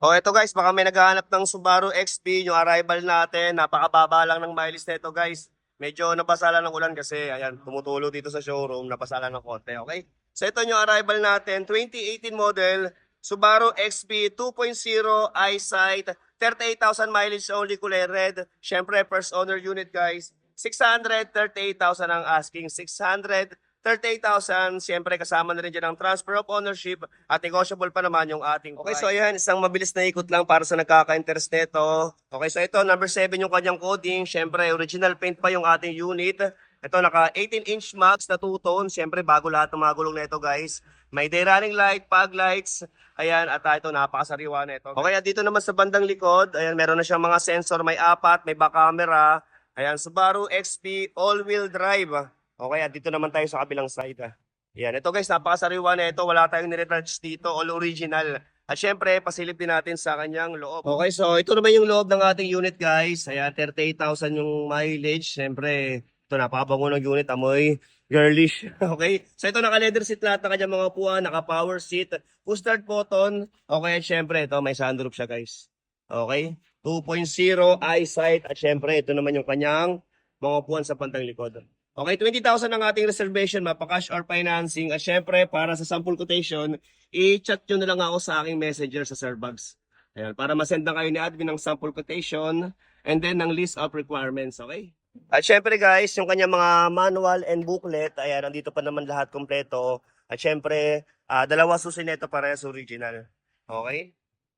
Oh, eto guys, baka may naghahanap ng Subaru XP, yung arrival natin. Napakababa lang ng mileage nito, guys. Medyo nabasa lang ng ulan kasi ayan, tumutulo dito sa showroom, nabasa lang ng konti, okay? So ito yung arrival natin, 2018 model, Subaru XP 2.0 eyesight, 38,000 mileage only, kulay red. Syempre, first owner unit, guys. 638,000 ang asking, 638,000. Siyempre, kasama na rin dyan ang transfer of ownership at negotiable pa naman yung ating price. Okay, so ayan, isang mabilis na ikot lang para sa nagkaka-interest nito. Okay, so ito, number 7 yung kanyang coding. Siyempre, original paint pa yung ating unit. Ito, naka 18-inch max na two-tone. Siyempre, bago lahat ng mga gulong na ito, guys. May day running light, fog lights. Ayan, at ito, napakasariwa na ito. Okay, at dito naman sa bandang likod, ayan, meron na siyang mga sensor. May apat, may back camera. Ayan, Subaru XP all-wheel drive. Okay, at dito naman tayo sa kabilang side. Yan, ito guys, napakasariwa na ito. Wala tayong niretouch dito, all original. At syempre, pasilip din natin sa kanyang loob. Okay, so ito naman yung loob ng ating unit guys. Ayan, 38,000 yung mileage. Syempre, ito napakabango ng unit, amoy girlish. Okay, so ito naka-leather seat lahat ng kanyang mga upuan, naka-power seat, push start button. Okay, at syempre, ito may sunroof siya guys. Okay, 2.0 eyesight. At syempre, ito naman yung kanyang mga upuan sa pantang likod. Okay, 20,000 ang ating reservation, mapa-cash or financing. At syempre, para sa sample quotation, i-chat nyo na lang ako sa aking messenger sa Starbucks. Ayan, para masend na kayo ni admin ng sample quotation and then ng list of requirements, okay? At syempre guys, yung kanyang mga manual and booklet, ayan, nandito pa naman lahat kompleto. At syempre, dalawa susi nito parehas original. Okay?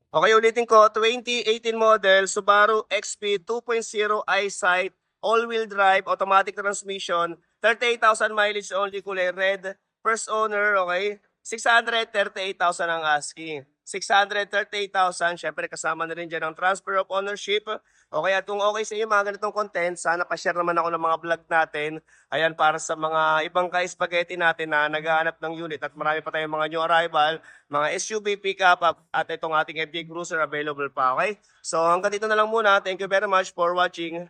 Okay, ulitin ko, 2018 model, Subaru XP 2.0 eyesight, all-wheel drive, automatic transmission, 38,000 mileage only, kulay red, first owner, okay? 638,000 ang asking. 638,000, syempre kasama na rin dyan ang transfer of ownership. Okay, at kung okay sa inyo mga ganitong content, sana pa-share naman ako ng mga vlog natin. Ayan, para sa mga ibang ka-spaghetti natin na naghahanap ng unit at marami pa tayong mga new arrival, mga SUV pickup at itong ating FJ Cruiser available pa, okay? So hanggang dito na lang muna. Thank you very much for watching.